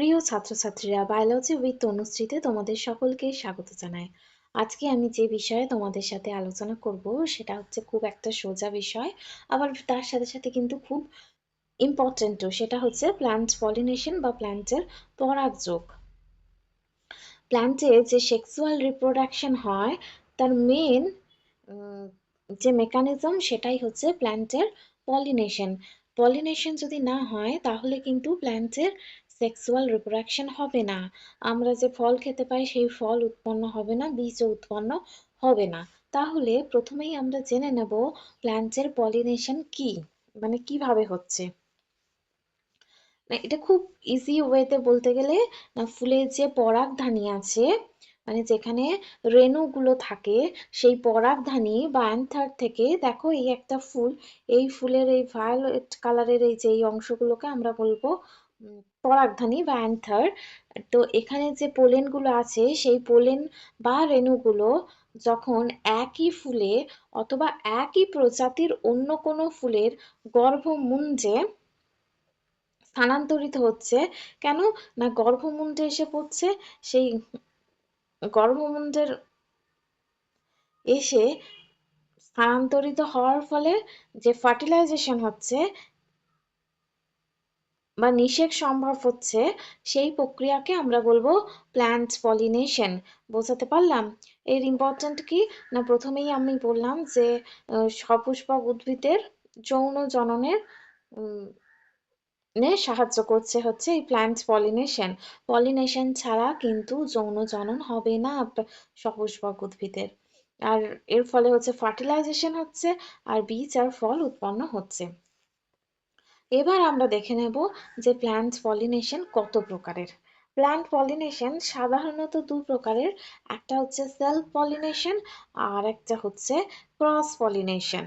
প্রিয় ছাত্রছাত্রীরা, biology with তনুশ্রীতে তোমাদের সকলকে স্বাগত জানাই। আজকে আমি যে বিষয়ে তোমাদের সাথে আলোচনা করব সেটা হচ্ছে খুব একটা সোজা বিষয়, আবার তার সাথে সাথে কিন্তু খুব ইম্পর্টেন্টও। সেটা হচ্ছে প্ল্যান্ট পলিনেশন বা প্ল্যান্টের পরাগযোগ। প্ল্যান্টে যে সেক্সুয়াল রিপ্রোডাকশন হয় তার মেন যে মেকানিজম সেটাই হচ্ছে প্ল্যান্টের পলিনেশন। পলিনেশন যদি না হয় তাহলে কিন্তু প্ল্যান্টের সেক্সুয়াল রিপ্রোডাকশন হবে না। আমরা যে ফল খেতে পাই সেই ফল উৎপন্ন হবে না, বীজও উৎপন্ন হবে না। তাহলে প্রথমেই আমরা জেনে নেব প্ল্যান্টের পলিনেশন কি, মানে কিভাবে হচ্ছে। এটা খুব ইজি ওয়েতে বলতে গেলে, ফুলের যে পরাগধানী আছে, মানে যেখানে রেণুগুলো থাকে, সেই পরাগধানী বা অ্যান্থার থেকে, দেখো এই একটা ফুল, এই ফুলের এই ভায়োলেট কালারের এই যে এই অংশগুলোকে আমরা বলবো পরাগধানী বা অ্যান্থার। তো এখানে যে পোলেনগুলো আছে সেই পোলেন বা রেণুগুলো যখন একই ফুলে অথবা একই প্রজাতির অন্য কোনো ফুলের গর্ভমুঞ্জে স্থানান্তরিত হচ্ছে, কেন না গর্ভমুণ্ডে এসে পড়ছে, সেই গর্ভমুণ্ডের এসে স্থানান্তরিত হওয়ার ফলে যে ফার্টিলাইজেশন হচ্ছে বা নিষেক সম্ভব হচ্ছে, সেই প্রক্রিয়াকে আমরা বলবো প্ল্যান্ট পলিনেশন। বোঝাতে পারলাম? এর ইম্পর্টেন্ট কি না, প্রথমেই আমি বললাম যে সপুষ্পক উদ্ভিদের যৌন জননের সাহায্য করছে হচ্ছে এই প্ল্যান্ট পলিনেশন। পলিনেশন ছাড়া কিন্তু যৌন জনন হবে না সপুষ্পক উদ্ভিদের। আর এর ফলে হচ্ছে ফার্টিলাইজেশন হচ্ছে, আর বীজ আর ফল উৎপন্ন হচ্ছে। এবার আমরা দেখে নেব যে প্ল্যান্ট পলিনেশন কত প্রকারের। প্ল্যান্ট পলিনেশন সাধারণত দু প্রকারের, একটা হচ্ছে সেলফ পলিনেশন আর একটা হচ্ছে ক্রস পলিনেশন।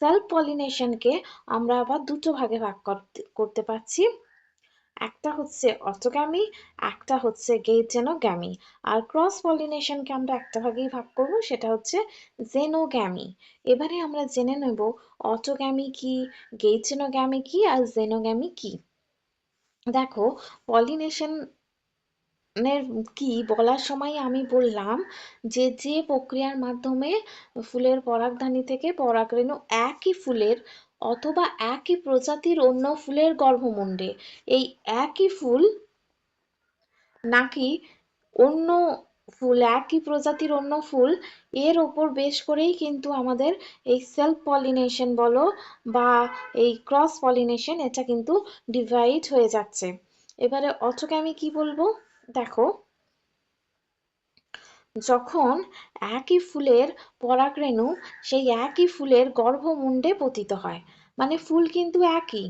সেলফ পলিনেশনকে আমরা আবার দুটো ভাগে ভাগ করতে পারছি, একটা হচ্ছে অটোগ্যামি, একটা হচ্ছে গেইটেনোগ্যামি। আর ক্রস পলিনেশনকে আমরা একটা ভাগেই ভাগ করব, সেটা হচ্ছে জেনোগ্যামি। এবারে আমরা জেনে নেব অটোগ্যামি কি, গেইটেনোগ্যামি কি আর জেনোগ্যামি কি। দেখো, পলিনেশন কি বলার সময় আমি বললাম যে যে প্রক্রিয়ার মাধ্যমে ফুলের পরাগধানী থেকে পরাগরেণু একই ফুলের অথবা একই প্রজাতির অন্য ফুলের গর্ভমুণ্ডে, এই একই ফুল নাকি অন্য ফুল, একই প্রজাতির অন্য ফুল, এর ওপর বেশ করেই কিন্তু আমাদের এই সেলফ পলিনেশন বলো বা এই ক্রস পলিনেশন, এটা কিন্তু ডিভাইড হয়ে যাচ্ছে। এবারে অটোগ্যামি কি বলবো, দেখো, যখন একই ফুলের পরাগরেণু সেই একই ফুলের গর্ভমুণ্ডে পতিত হয়, মানে ফুল কিন্তু একই,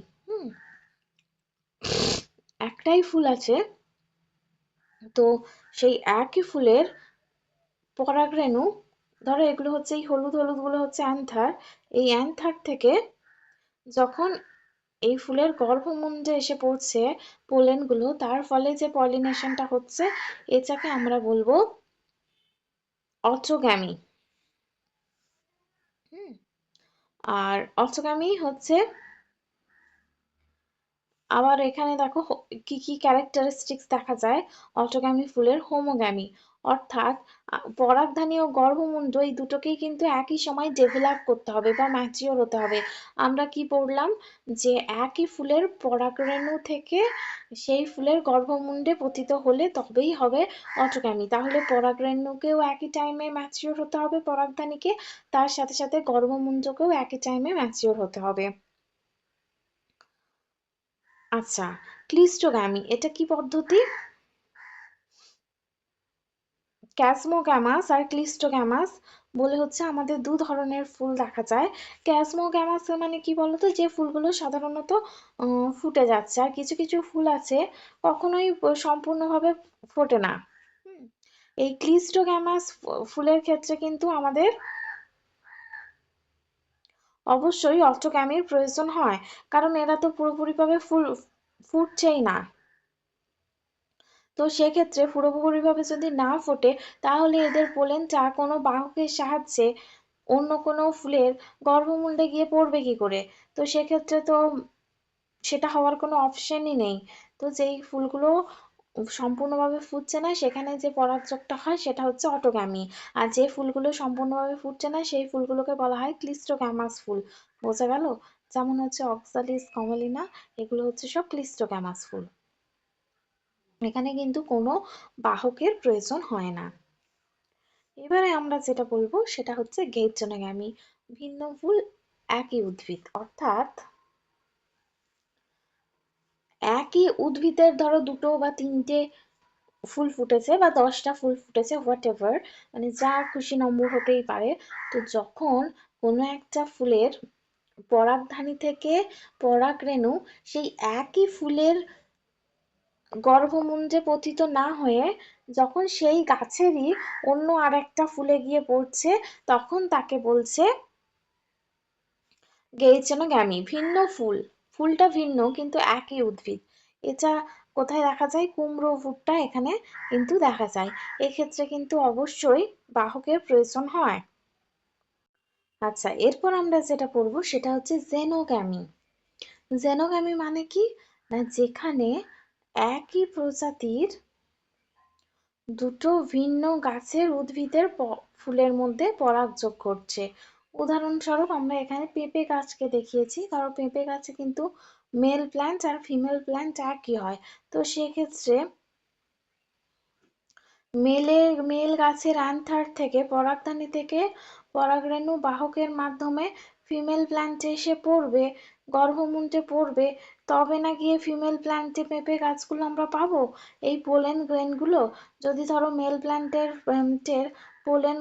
একটাই ফুল আছে, তো সেই একই ফুলের পরাগরেণু, ধরো এগুলো হচ্ছে এই হলুদ হলুদ গুলো হচ্ছে অ্যান্থার, এই অ্যান্থার থেকে যখন এই ফুলের গর্ভমুণ্ডে এসে পড়ছে পোলেনগুলো, তার ফলে যে পলিনেশনটা হচ্ছে, এটাকে আমরা বলবো অটোগ্যামি। আর অটোগ্যামি হচ্ছে, আবার এখানে দেখো কি কি ক্যারেক্টারিস্টিক্স দেখা যায় অটোগ্যামি ফুলের। হোমোগ্যামি, অর্থাৎ পরাগধানী ও গর্ভমুণ্ড এই দুটোকেই কিন্তু একই সময় ডেভেলপ করতে হবে বা ম্যাচিওর হতে হবে। আমরা কি পড়লাম যে একই ফুলের পরাগরেণু থেকে সেই ফুলের গর্ভমুণ্ডে পতিত হলে তবেই হবে অটোগ্যামি। তাহলে পরাগরেণুকেও একই টাইমে ম্যাচিওর হতে হবে পরাগধানীকে, তার সাথে সাথে গর্ভমুণ্ডকেও একই টাইমে ম্যাচিওর হতে হবে। আচ্ছা, ক্লিস্টোগ্যামি এটা কি পদ্ধতি? ক্যাসমোগ্যামাস আর ক্লিস্টোগ্যামাস বলে হচ্ছে আমাদের দু ধরনের ফুল দেখা যায়। ক্যাসমোগ্যামাস মানে কি বলতো, যে ফুলগুলো সাধারণত ফুটে যাচ্ছে, আর কিছু কিছু ফুল আছে কখনোই সম্পূর্ণভাবে ফোটে না। এই ক্লিস্টোগ্যামাস ফুলের ক্ষেত্রে কিন্তু আমাদের অবশ্যই অটোগ্যামির প্রয়োজন হয়, কারণ এরা তো পুরোপুরিভাবে ফুটছেই না। তো সেক্ষেত্রে পুরোপুরিভাবে যদি না ফোটে, তাহলে এদের পোলেনটা কোনো বাহকের সাহায্যে অন্য কোনো ফুলের গর্ভমুণ্ডে গিয়ে পড়বে কি করে? তো সেক্ষেত্রে তো সেটা হওয়ার কোনো অপশনই নেই। তো যেই ফুলগুলো সম্পূর্ণভাবে ফুটছে না সেখানে যে পরাগযোগটা হয় সেটা হচ্ছে অটোগ্যামি। আর যে ফুলগুলো সম্পূর্ণভাবে ফুটছে না সেই ফুলগুলোকে বলা হয় ক্লিস্টোগ্যামাস ফুল। বোঝা গেল? যেমন হচ্ছে অক্সালিস কমলিনা, এগুলো হচ্ছে সব ক্লিস্টোগ্যামাস ফুল। এখানে কিন্তু কোনো বাহকের প্রয়োজন হয় না। এবারে আমরা যেটা বলবো সেটা হচ্ছে গেইটজনোগ্যামি। ভিন্ন ফুল একই উদ্ভিদ, অর্থাৎ একই উদ্ভিদের ধরো দুটো বা তিনটে ফুল ফুটেছে বা 10টা ফুল ফুটেছে, হোয়াট এভার, মানে যা খুশি নম্বর হতেই পারে। তো যখন কোনো একটা ফুলের পরাগধানী থেকে পরাগরেণু সেই একই ফুলের গর্ভমুণ্ডে পতিত না হয়ে যখন সেই গাছেরই অন্য আরেকটা ফুলে গিয়ে পড়ছে, তখন তাকে বলছে গেইচনোগ্যামি। ভিন্ন ফুল, ফুলটা ভিন্ন কিন্তু একই উদ্ভিদ। এটা কোথায় দেখা যায়? কুমড়ো ভুট্টা এখানে কিন্তু দেখা যায়। এক্ষেত্রে কিন্তু অবশ্যই বাহকের প্রয়োজন হয়। আচ্ছা, এরপর আমরা যেটা পড়বো সেটা হচ্ছে জেনোগ্যামি। জেনোগ্যামি মানে কি? না, যেখানে একই প্রজাতির দুটো ভিন্ন গাছের উদ্ভিদের ফুলের মধ্যে পরাগযোগ ঘটছে। উদাহরণস্বরূপ আমরা এখানে পেঁপে গাছকে দেখিয়েছি, কারণ পেঁপে গাছে কিন্তু মেল প্ল্যান্ট আর ফিমেল প্ল্যান্ট একই হয়। তো সেক্ষেত্রে মেল গাছের অ্যান্থার থেকে পরাগধানী থেকে পরাগরেণু বাহকের মাধ্যমে ফিমেল প্ল্যান্টে এসে পড়বে, গর্ভমুণ্ডে পড়বে, তবে না গিয়ে ফিমেল প্ল্যান্টে পেঁপে গাছগুলো আমরা পাবো। এই পোলেন গ্রেনগুলো যদি ধরো মেল প্ল্যান্টের পোলেন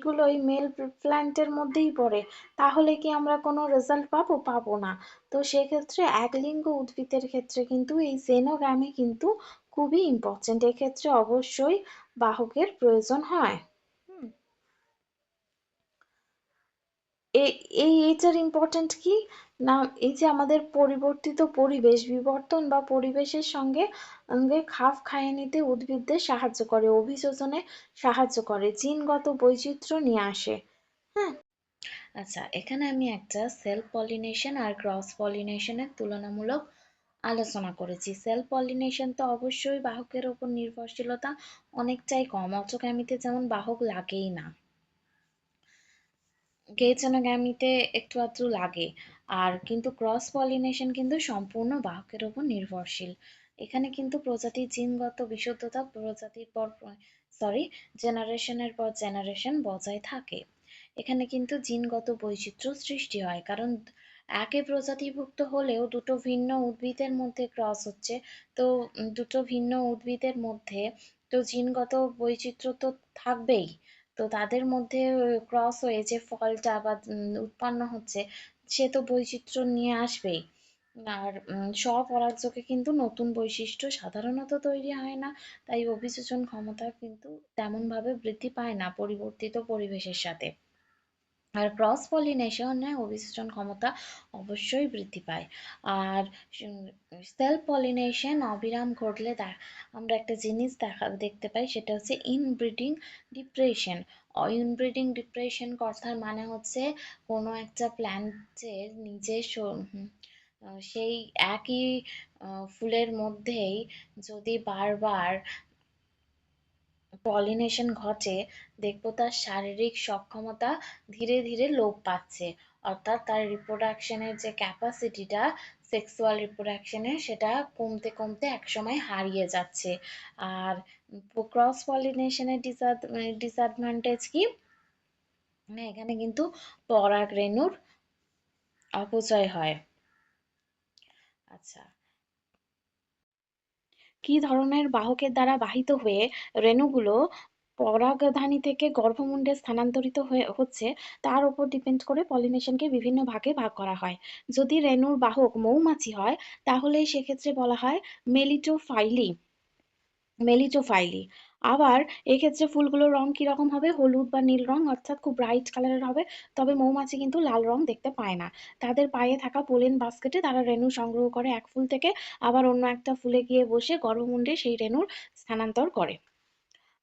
গুলো এই মেল প্ল্যান্টের মধ্যেই পড়ে, তাহলে কি আমরা কোনো রেজাল্ট পাবো? পাবো না। তো সেক্ষেত্রে একলিঙ্গ উদ্ভিদের ক্ষেত্রে কিন্তু এই জেনোগ্যামি কিন্তু খুবই ইম্পর্টেন্ট। এক্ষেত্রে অবশ্যই বাহকের প্রয়োজন হয়। হুম, এইটার ইম্পর্টেন্ট কি? না, এই যে আমাদের পরিবর্তিত পরিবেশ, বিবর্তন বা পরিবেশের সঙ্গে খাপ খাইয়ে নিতে উদ্ভিদদের সাহায্য করে, অভিযোজনে সাহায্য করে, জিনগত বৈচিত্র্য নিয়ে আসে। হ্যাঁ। আচ্ছা, এখানে আমি একটা সেলফ পলিনেশন আর ক্রস পলিনেশনের তুলনামূলক আলোচনা করেছি। সেলফ পলিনেশন তো অবশ্যই বাহকের ওপর নির্ভরশীলতা অনেকটাই কম, অটোগ্যামিতে যেমন বাহক লাগেই না, গেইচনোগ্যামিতে একটু আধটু লাগে। আর কিন্তু ক্রস পলিনেশন কিন্তু সম্পূর্ণ বাহকের ওপর নির্ভরশীল। এখানে কিন্তু প্রজাতির জিনগত বিশুদ্ধতা প্রজাতির পর সরি জেনারেশনের পর জেনারেশন বজায় থাকে। এখানে কিন্তু জিনগত বৈচিত্র্য সৃষ্টি হয়, কারণ একই প্রজাতিভুক্ত হলেও দুটো ভিন্ন উদ্ভিদের মধ্যে ক্রস হচ্ছে। তো দুটো ভিন্ন উদ্ভিদের মধ্যে তো জিনগত বৈচিত্র্য তো থাকবেই। তো তাদের মধ্যে ক্রস হয়ে যে ফলটা বা উৎপন্ন হচ্ছে, সে তো বৈচিত্র্য নিয়ে আসবেই। আর স্বপরাগযোগে কিন্তু নতুন বৈশিষ্ট্য সাধারণত তৈরি হয় না, তাই অভিযোজন ক্ষমতা কিন্তু তেমন ভাবে বৃদ্ধি পায় না পরিবর্তিত পরিবেশের সাথে। আর ক্রস পলিনেশনে অভিযোজন ক্ষমতা অবশ্যই বৃদ্ধি পায়। আর সেলফ পলিনেশন অবিরাম ঘটলে আমরা একটা জিনিস দেখতে পাই, সেটা হচ্ছে ইনব্রিডিং ডিপ্রেশন। ইনব্রিডিং ডিপ্রেশন কথার মানে হচ্ছে কোনো একটা প্ল্যান্টের নিজস্ব সেই একই ফুলের মধ্যেই যদি বারবার পলিনেশন ঘটে, দেখবো তার শারীরিক সক্ষমতা ধীরে ধীরে লোপ পাচ্ছে, অর্থাৎ তার রিপ্রোডাকশনের যে ক্যাপাসিটিটা, সেক্সুয়াল রিপ্রোডাকশনের, সেটা কমতে কমতে একসময় হারিয়ে যাচ্ছে। আর ক্রস পলিনেশনের ডিসঅ্যাডভান্টেজ কি? না, এখানে কিন্তু পরাগরেণুর অপচয় হয়। আচ্ছা, কি ধরনের বাহকের দ্বারা বাহিত হয়ে রেণুগুলো পরাগধানী থেকে গর্ভমুণ্ডে স্থানান্তরিত হচ্ছে তার উপর ডিপেন্ড করে পলিনেশনকে বিভিন্ন ভাগে ভাগ করা হয়। যদি রেণুর বাহক মৌমাছি হয় তাহলে সেক্ষেত্রে বলা হয় মেলিটোফাইলি। মেলিটোফাইলি। আবার এক্ষেত্রে ফুলগুলোর রং কিরকম হবে? হলুদ বা নীল রং, অর্থাৎ খুব ব্রাইট কালারের হবে। তবে মৌমাছি কিন্তু লাল রং দেখতে পায় না। তাদের পায়ে থাকা পোলেন বাস্কেটে তারা রেণু সংগ্রহ করে এক ফুল থেকে, আবার অন্য একটা ফুলে গিয়ে বসে গর্ভমুণ্ডে সেই রেণুর স্থানান্তর করে।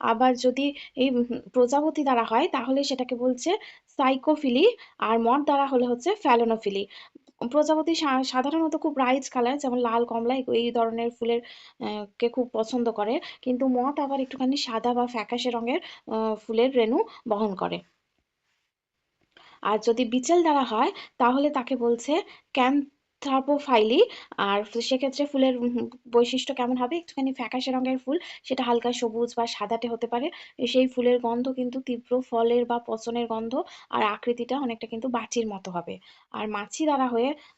আবার যদি এই প্রজাপতি দ্বারা হয় তাহলে সেটাকে বলছে সাইকোফিলি, আর মথ দ্বারা হলে হচ্ছে ফ্যালনোফিলি। প্রজাপতি সাধারণত খুব ব্রাইট কালার, যেমন লাল, কমলা এই ধরনের ফুলের কে খুব পছন্দ করে, কিন্তু মথ আবার একটুখানি সাদা বা ফ্যাকাশে রঙের ফুলের রেণু বহন করে। আর যদি বিচেল দ্বারা হয় তাহলে তাকে বলছে ক্যান্থারপোফাইলি। আর সেক্ষেত্রে ফুলের বৈশিষ্ট্য কেমন হবে, একটুখানি ফ্যাকাশে রঙের ফুল, সেটা হালকা সবুজ বা সাদাটে হতে পারে। সেই ফুলের গন্ধ কিন্তু তীব্র ফলের বা পচনের গন্ধ, আর আকৃতিটা অনেকটা কিন্তু বাটির মতো হবে। আর মাছি দ্বারা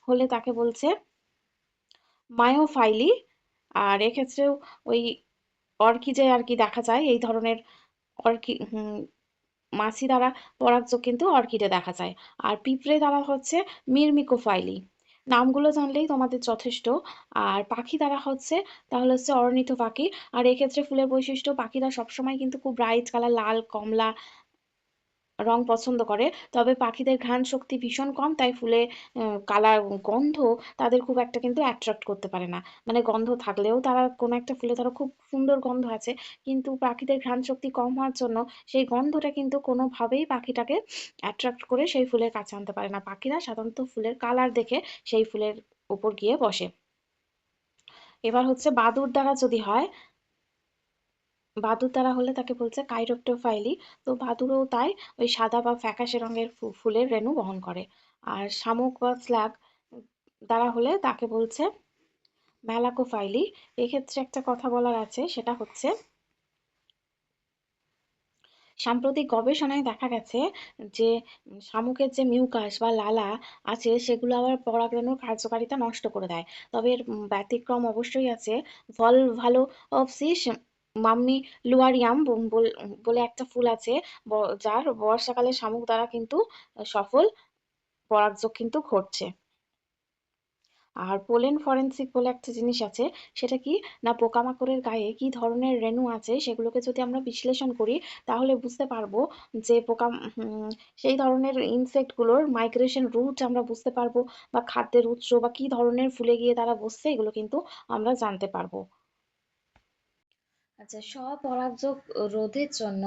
হলে তাকে বলছে মায়োফাইলি। আর এক্ষেত্রেও ওই অর্কিডে আর কি দেখা যায় এই ধরনের অর্কি মাছি দ্বারা পরাগযোগ কিন্তু অর্কিডে দেখা যায়। আর পিঁপড়ে দ্বারা হচ্ছে মিরমিকোফাইলি। নামগুলো জানলেই তোমাদের যথেষ্ট। আর পাখি দ্বারা হচ্ছে তাহলে হচ্ছে অর্নিথ পাখি। আর এক্ষেত্রে ফুলের বৈশিষ্ট্য, পাখিরা সবসময় কিন্তু খুব ব্রাইট কালার, লাল, কমলা রং পছন্দ করে। তবে পাখিদের ঘ্রাণ শক্তি ভীষণ কম, তাই ফুলে কালার গন্ধ তাদের খুব একটা কিন্তু অ্যাট্রাক্ট করতে পারে না। মানে গন্ধ থাকলেও তারা কোনো একটা ফুলে ধরো খুব সুন্দর গন্ধ আছে, কিন্তু পাখিদের ঘ্রাণ শক্তি কম হওয়ার জন্য সেই গন্ধটা কিন্তু কোনোভাবেই পাখিটাকে অ্যাট্রাক্ট করে সেই ফুলের কাছে আনতে পারে না। পাখিরা সাধারণত ফুলের কালার দেখে সেই ফুলের উপর গিয়ে বসে। এবার হচ্ছে বাদুড় দ্বারা যদি হয়, বাদুড় দ্বারা হলে তাকে বলছে কাইরোপ্টোফাইলি। তো বাদুড়ও তাই ওই সাদা বা ফ্যাকাশে রঙের ফুলের রেণু বহন করে। আর শামুক বা স্ল্যাগ দ্বারা হলে তাকে বলছে ম্যালাকোফাইলি। এক্ষেত্রে একটা কথা বলার আছে, সেটা হচ্ছে সাম্প্রতিক গবেষণায় দেখা গেছে যে শামুকের যে মিউকাস বা লালা আছে সেগুলো আবার পরাগরেণুর কার্যকারিতা নষ্ট করে দেয়। তবে এর ব্যতিক্রম অবশ্যই আছে। ভল ভালো অফসিস মাম্মি লুয়ারিয়াম বলে একটা ফুল আছে, যার বর্ষাকালে শামুক দ্বারা কিন্তু সফল পরাগযোগ কিন্তু ঘটছে। আর পোলেন ফরেনসিক বলে একটা জিনিস আছে, সেটা কি না, পোকামাকড়ের গায়ে কি ধরনের রেণু আছে সেগুলোকে যদি আমরা বিশ্লেষণ করি তাহলে বুঝতে পারবো যে সেই ধরনের ইনসেক্টগুলোর মাইগ্রেশন রুট আমরা বুঝতে পারবো, বা খাদ্যের উৎস বা কি ধরনের ফুলে গিয়ে তারা বসছে এগুলো কিন্তু আমরা জানতে পারবো। আচ্ছা, স্বপরাগযোগ রোধের জন্য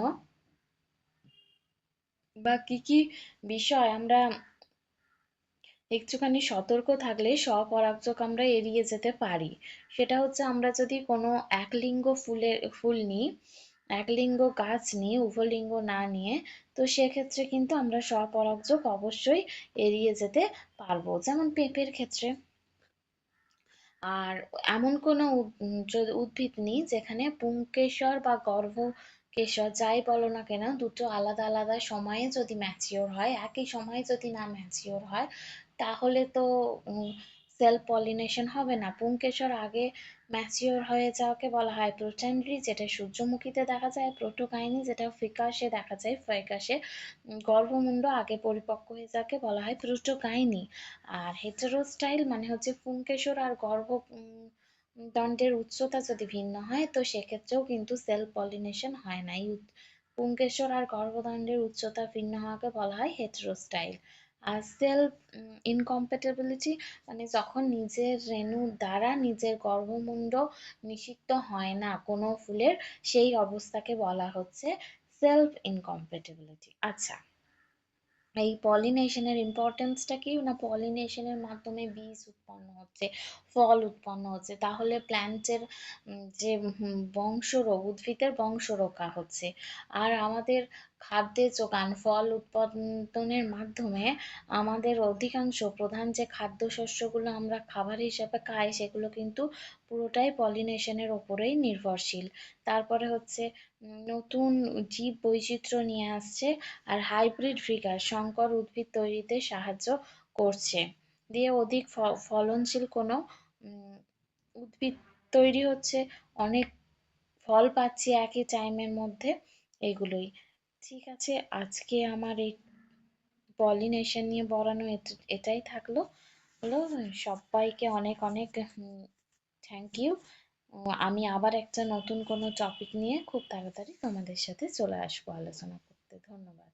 বা কি কি বিষয় আমরা একটুখানি সতর্ক থাকলে স্বপরাগযোগ আমরা এড়িয়ে যেতে পারি, সেটা হচ্ছে আমরা যদি কোনো একলিঙ্গ ফুল নিই, একলিঙ্গ গাছ নিয়ে উভলিঙ্গ না নিয়ে, তো সেক্ষেত্রে কিন্তু আমরা স্বপরাগযোগ অবশ্যই এড়িয়ে যেতে পারবো, যেমন পেঁপের ক্ষেত্রে। আর এমন কোনো উদ্ভিদ নেই যেখানে পুংকেশর বা গর্ভকেশর যাই বলো না কেন, দুটো আলাদা আলাদা সময়ে যদি ম্যাচিওর হয়, একই সময়ে যদি না ম্যাচিওর হয়, তাহলে তো সেলফ পলিনেশন হবে না। পুংকেশর আগে ম্যাচিওর হয়ে যাওয়াকে বলা হয় প্রোটেন্ড্রি, যেটা সূর্যমুখীতে দেখা যায়, প্রোটোকাইনি যেটা ফিকাসে দেখা যায় ফিকাসে। গর্ভমুণ্ড আগে পরিপক্ক হয়ে যাকে বলা হয় প্রোটোকাইনি। আর হেটেরোস্টাইল মানে হচ্ছে পুংকেশর আর দণ্ডের উচ্চতা যদি ভিন্ন হয়, তো সেক্ষেত্রেও কিন্তু সেলফ পলিনেশন হয় না। পুংকেশর আর গর্ভদণ্ডের উচ্চতা ভিন্ন হওয়াকে বলা হয় হেটেরোস্টাইল। আর সেলফ ইনকম্প্যাটিবিলিটি মানে যখন নিজের রেণু দ্বারা নিজের গর্ভমুণ্ড নিষিক্ত হয় না কোনো ফুলের, সেই অবস্থাকে বলা হচ্ছে সেলফ ইনকম্প্যাটিবিলিটি। আচ্ছা, এই পলিনেশনের ইম্পর্টেন্সটা কি না, পলিনেশনের মাধ্যমে বীজ উৎপন্ন হচ্ছে, ফল উৎপন্ন হচ্ছে, তাহলে প্ল্যান্টের যে উদ্ভিদের বংশ রক্ষা হচ্ছে। আর আমাদের খাদ্যের যোগান, ফল উৎপাদনের মাধ্যমে আমাদের অধিকাংশ প্রধান যে খাদ্যশস্যগুলো আমরা খাবার হিসেবে খাই সেগুলো কিন্তু পুরোটাই পলিনেশনের ওপরেই নির্ভরশীল। তারপরে হচ্ছে নতুন জীব বৈচিত্র্য নিয়ে আসছে। আর হাইব্রিড ভিগার সংকর উদ্ভিদ তৈরিতে সাহায্য করছে, দিয়ে অধিক ফলনশীল কোনো উদ্ভিদ তৈরি হচ্ছে, অনেক ফল পাচ্ছি একই টাইমের মধ্যে। এগুলোই। ঠিক আছে, আজকে আমার এই পলিনেশন নিয়ে বলানো এটাই থাকলো। হলো, সবাইকে অনেক অনেক থ্যাংক ইউ। আমি আবার একটা নতুন কোনো টপিক নিয়ে খুব তাড়াতাড়ি তোমাদের সাথে চলে আসবো আলোচনা করতে। ধন্যবাদ।